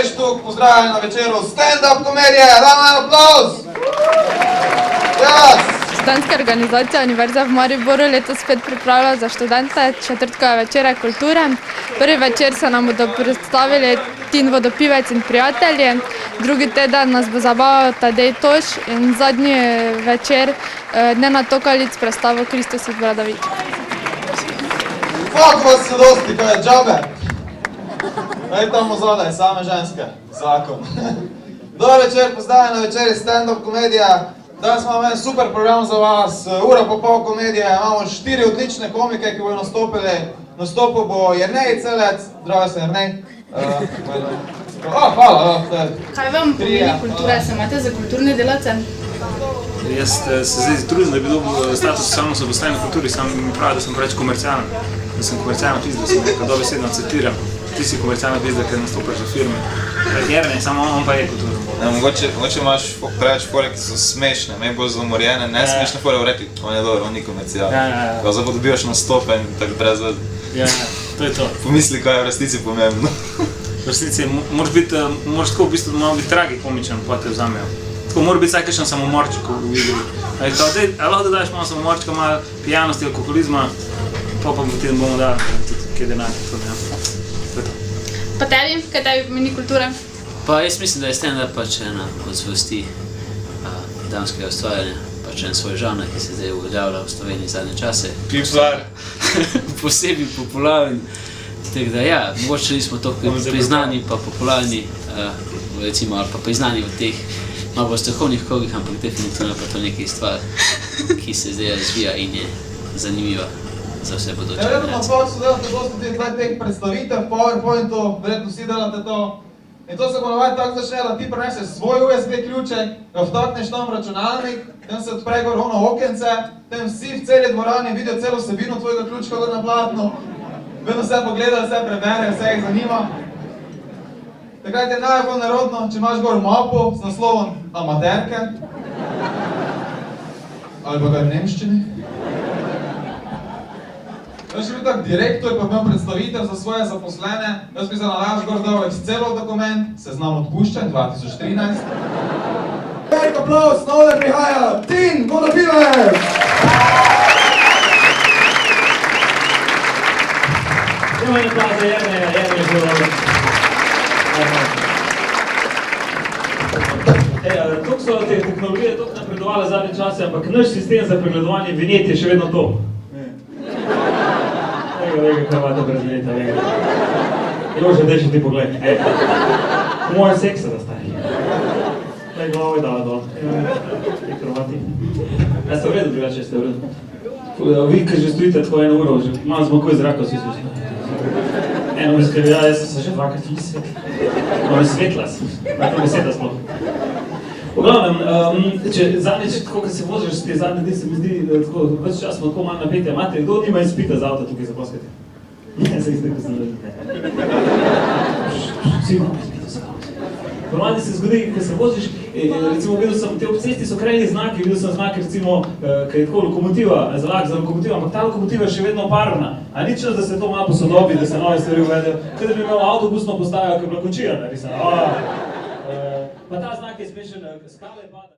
Štuk, pozdravljeni na večeru stand-up komedije, dajmo en aplauz! Yes! Študentska organizacija Univerze v Mariboru letos spet pripravlja za študente četrtkove večere kulture. Prvi večer se nam bodo predstavili Tin Vodopivec in prijatelji, drugi teden nas bo zabaval Tadej Toš in zadnji večer Nenad Tokalic predstavil Kristus iz Bradavič. Fak vas so dosti, ko je džabe! Ej tamo zadaj, same ženske. Zakon. Dobar večer, pozdravljeni na večeri stand-up komedija. Danes imamo en super program za vas, ura pa pol komedije, imamo 4 odlične komike, ki bojo nastopili. Nastopil bo Jernej Celec, zdravo se Jernej. Hvala. Kaj vam pomeni kultura, se imate za kulturne delavce? Jaz se zdaj trudim, da bi dobil status samozaposlen v kulturi, sam mi pravi, da sem preveč komercialen. Da sem komercialna pizda, sem nekaj dobesedno citiram. Ti si komercialna pizda, ker nastopaš v firmi. Jernej, samo on pa je kultura. Mogoče imaš preveč fore, ki so smešne, meni bolj zamorjene, ne smešne fore, rekli, on je dober, on ni komercialen. Zdaj pa dobivaš nastope in tako brez veze. Ja, to je to. Pomisli, kaj je v resnici pomembno. V resnici moraš tako v bistvu malo biti tragikomičen, pa te vzamejo. Tako mora biti vsaj kakšen samomorček v igri. A lahko da daš malo samomorčka, malo pijanosti, alkoholizma, pa ti bomo dali tudi kaj denarja. To je to. Pa tebi, kaj tebi pomeni kultura? Pa jaz mislim, da je stand-up pač ena od zvrsti damskega ustvarjanja, pač en svoj žanr, ki se zdaj uveljavlja v Sloveniji zadnje čase. Piplar. Posebej popularen. Tako da ja, mogoče nismo toliko priznani pa popularni, recimo, ali pa priznani v teh malo bolj strokovnih krogih, ampak definitivno pa to nekaj stvar, ki se zdaj razvija in je zanimiva za vse bodoče generacije. Verjetno na Foxu delate dosti teh predstavitev, PowerPointu, verjetno vsi delate to. In to se ponovadi tako začne, da ti prineseš svoj USB ključek, ga vtakneš tam v računalnik, tem se odpre gor ono okence, tem vsi v celi dvorani vidijo celo vsebino tvojega ključka gor na platnu, vedno vse pogledajo, vse preberejo, vse jih zanima. Takrat je najbolj narodno, če imaš gor mapo z naslovom Amaterke, ali pa ga v nemščini. Jaz še bil tak direktor, pa imel predstavitev za svoje zaposlene. Jaz bi se nalaž gor dal Excelov dokument, seznam odpuščanj 2013. Velik aplauz, nove prihaja Tin Vodopivec! Imamo en aplauz za Jerneja, Jernej je zelo dobro. Toliko so te tehnologije toliko napredovale zadnje čase, ampak naš sistem za pregledovanje vinjet je še vedno to. Vega, Hrvata brez vinjeta, vega. Jože, daj še ti pogled. Po mojem seksa da stari. Daj glavo je dala dol. Ti Hrvati. Ja ste v redu drugače, ste v redu. Vi, kad že stojite tako 1 uro, že malo smo ko iz zraka vsi slučili. Eno me skrbi, ja, jaz sem se že dvakrat izsvetl. Ono je svetla sem, najprej beseda sploh. V glavnem, zadnjič, tako kad se voziš te zadnje dni, se mi zdi, tako več čas smo tako malo napeti, imate, kdo nima izpita za avto tukaj zaposkati? Ne, se izte, ko sem režil. Vsi imamo izpita za avto. Ponovadi se zgodi, kad se voziš, recimo videl sem, te ob cesti so krajni znaki, videl sem znak, recimo, kad je tako lokomotiva, zalak za lokomotiva, ampak ta lokomotiva je še vedno parna. A ni čas, da se to malo posodobi, da se nove stvari uvedejo, kada bi imel avtobusno postajo, ko je bila kočija narisana. Pa ta znak je smešen, skale pada.